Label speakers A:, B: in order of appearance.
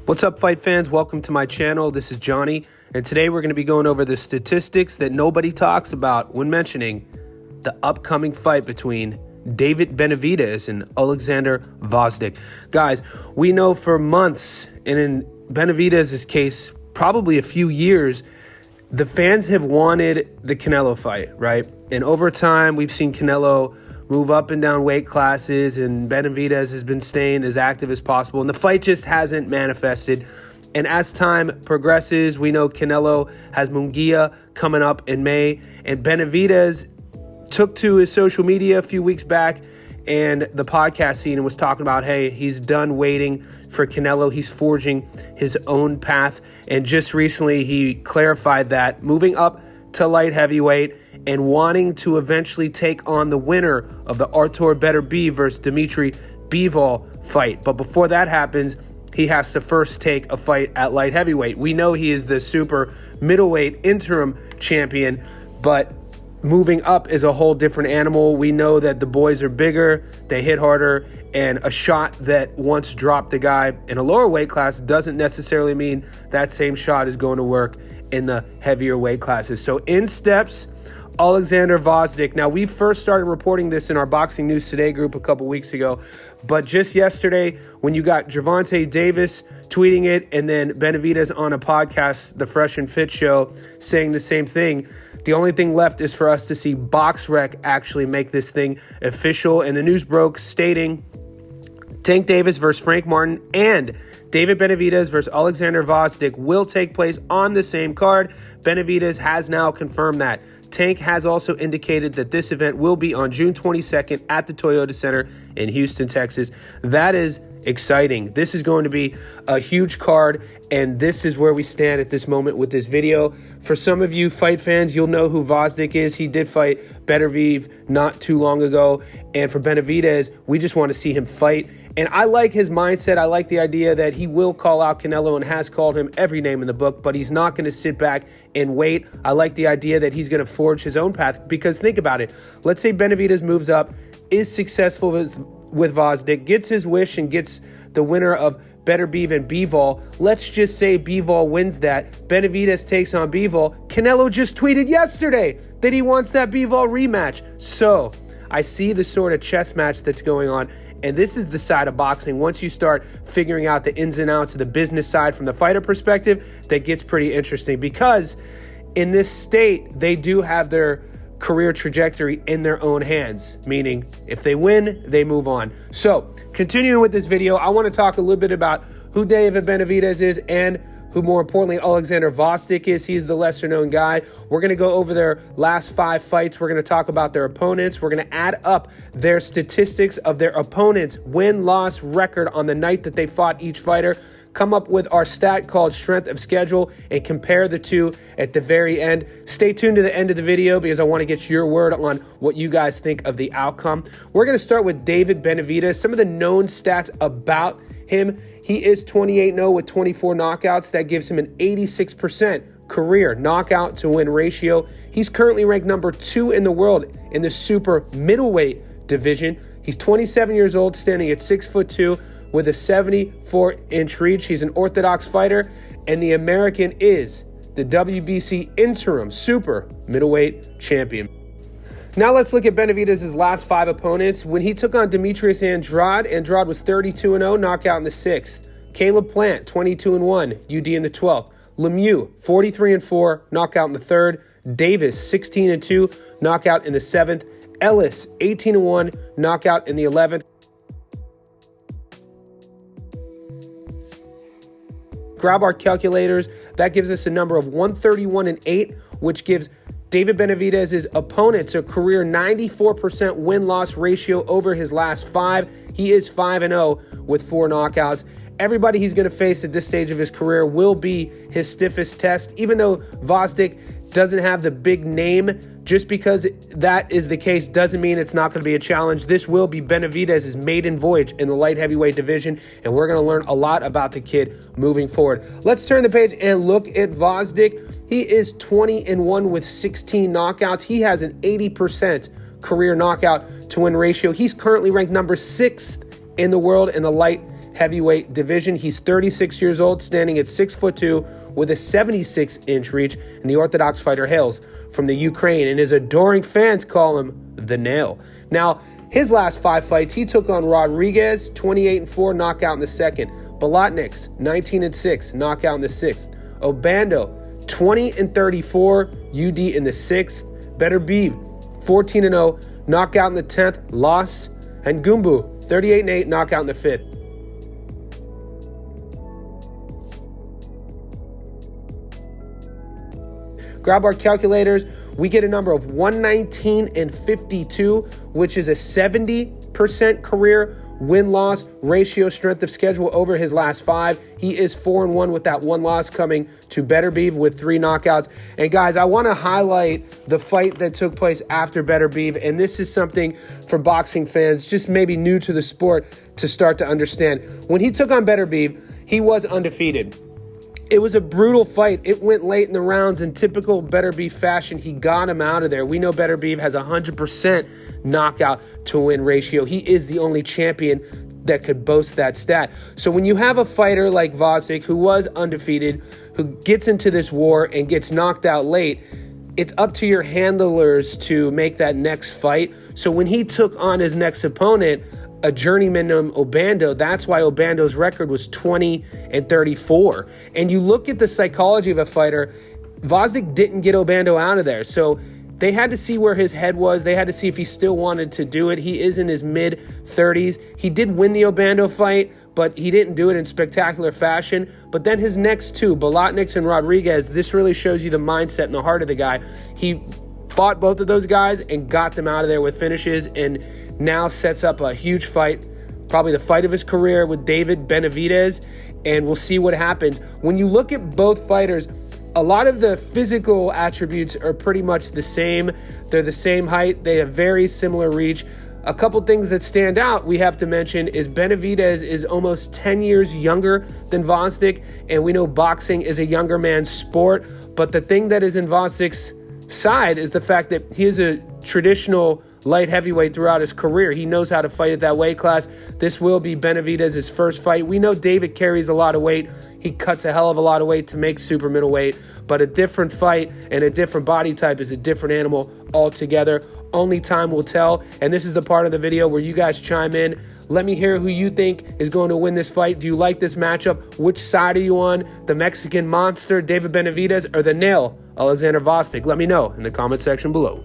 A: What's up, fight fans? Welcome to my channel. This is Johnny, and today we're going to be going over the statistics that nobody talks about when mentioning the upcoming fight between David Benavidez and Alexander Gvozdyk. Guys, we know for months, and in Benavidez's case, probably a few years, the fans have wanted the Canelo fight, right? And over time, we've seen Canelo move up and down weight classes, and Benavidez has been staying as active as possible, and the fight just hasn't manifested. And as time progresses, we know Canelo has Munguia coming up in May, and Benavidez took to his social media a few weeks back and the podcast scene and was talking about, hey, he's done waiting for Canelo. He's forging his own path. And just recently, he clarified that moving up to light heavyweight and wanting to eventually take on the winner of the Artur Beterbiev versus Dimitri Bivol fight. But before that happens, he has to first take a fight at light heavyweight. We know he is the super middleweight interim champion, but moving up is a whole different animal. We know that the boys are bigger, they hit harder, and a shot that once dropped a guy in a lower weight class doesn't necessarily mean that same shot is going to work in the heavier weight classes. So in steps Alexander Gvozdyk. Now, we first started reporting this in our Boxing News Today group a couple weeks ago, but just yesterday, when you got Gervonta Davis tweeting it and then Benavidez on a podcast, the Fresh and Fit show, saying the same thing, the only thing left is for us to see BoxRec actually make this thing official. And the news broke stating Tank Davis versus Frank Martin and David Benavidez versus Alexander Gvozdyk will take place on the same card. Benavidez has now confirmed that. Tank has also indicated that this event will be on June 22nd at the Toyota Center in Houston, Texas. That is exciting. This is going to be a huge card, and this is where we stand at this moment with this video. For some of you fight fans, you'll know who Gvozdyk is. He did fight Beterbiev not too long ago, and for Benavidez, we just want to see him fight. And I like his mindset. I like the idea that he will call out Canelo and has called him every name in the book, but he's not going to sit back and wait. I like the idea that he's going to forge his own path, because think about it. Let's say Benavidez moves up, is successful with Gvozdyk, gets his wish and gets the winner of Beterbiev and Bivol. Let's just say Bivol wins that. Benavidez takes on Bivol. Canelo just tweeted yesterday that he wants that Bivol rematch. So I see the sort of chess match that's going on. And this is the side of boxing. Once you start figuring out the ins and outs of the business side from the fighter perspective, that gets pretty interesting, because in this state, they do have their career trajectory in their own hands, meaning if they win, they move on. So continuing with this video, I want to talk a little bit about who David Benavidez is and who, more importantly, Alexander Gvozdyk is. He's the lesser known guy. We're going to go over their last 5 fights. We're going to talk about their opponents. We're going to add up their statistics of their opponents' win-loss record on the night that they fought each fighter, come up with our stat called strength of schedule, and compare the two at the very end. Stay tuned to the end of the video, because I want to get your word on what you guys think of the outcome. We're going to start with David Benavidez. Some of the known stats about him: he is 28-0 with 24 knockouts. That gives him an 86% career knockout to win ratio. He's currently ranked number 2 in the world in the super middleweight division. He's 27 years old, standing at 6'2", with a 74-inch reach. He's an orthodox fighter, and the American is the WBC interim super middleweight champion. Now let's look at Benavidez's last 5 opponents. When he took on Demetrius Andrade, Andrade was 32-0, knockout in the 6th. Caleb Plant, 22-1, UD in the 12th. Lemieux, 43-4, knockout in the 3rd. Davis, 16-2, knockout in the 7th. Ellis, 18-1, knockout in the 11th. Grab our calculators. That gives us a number of 131-8, which gives David Benavidez's opponents a career 94% win-loss ratio over his last 5. He is 5-0 with 4 knockouts. Everybody he's going to face at this stage of his career will be his stiffest test, even though Gvozdyk doesn't have the big name. Just because that is the case doesn't mean it's not going to be a challenge. This will be Benavidez's maiden voyage in the light heavyweight division, and we're going to learn a lot about the kid moving forward. Let's turn the page and look at Gvozdyk. He is 20-1 with 16 knockouts. He has an 80% career knockout to win ratio. He's currently ranked number 6th in the world in the light heavyweight division. He's 36 years old, standing at 6'2", with a 76-inch reach, and the Orthodox fighter hails from the Ukraine, and his adoring fans call him the Nail. Now, his last 5 fights, he took on Rodriguez, 28-4, knockout in the second. Bolotniks, 19-6, knockout in the sixth. Obando, 20-34, UD in the sixth. Benavidez, 14-0, knockout in the 10th, loss. And Gumbu, 38-8, knockout in the 5th. Grab our calculators. We get a number of 119-52, which is a 70% career win-loss ratio strength of schedule over his last 5. He is 4-1 with that 1 loss coming to Benavidez with 3 knockouts. And guys, I want to highlight the fight that took place after Benavidez, and this is something for boxing fans just maybe new to the sport to start to understand. When he took on Benavidez, he was undefeated. It was a brutal fight. It went late in the rounds. In typical Benavidez fashion, he got him out of there. We know Benavidez has a 100% knockout to win ratio. He is the only champion that could boast that stat. So when you have a fighter like Vosik, who was undefeated, who gets into this war and gets knocked out late, it's up to your handlers to make that next fight. So when he took on his next opponent, a journeyman named Obando, that's why Obando's record was 20-34. And you look at the psychology of a fighter, Vosik didn't get Obando out of there. So they had to see where his head was. They had to see if he still wanted to do it. He is in his mid-30s. He did win the Obando fight, but he didn't do it in spectacular fashion. But then his next 2, Bolotniks and Rodriguez, this really shows you the mindset and the heart of the guy. He fought both of those guys and got them out of there with finishes, and now sets up a huge fight, probably the fight of his career, with David Benavidez, and we'll see what happens. When you look at both fighters, a lot of the physical attributes are pretty much the same. They're the same height. They have very similar reach. A couple things that stand out we have to mention is Benavidez is almost 10 years younger than Vosik, and we know boxing is a younger man's sport, but the thing that is in Vosik's side is the fact that he is a traditional light heavyweight throughout his career. He knows how to fight at that weight class. This will be Benavidez's first fight. We know David carries a lot of weight. He cuts a hell of a lot of weight to make super middleweight, but a different fight and a different body type is a different animal altogether. Only time will tell, and this is the part of the video where you guys chime in. Let me hear who you think is going to win this fight. Do you like this matchup? Which side are you on? The Mexican monster, David Benavidez, or the Nail, Alexander Vosik? Let me know in the comment section below.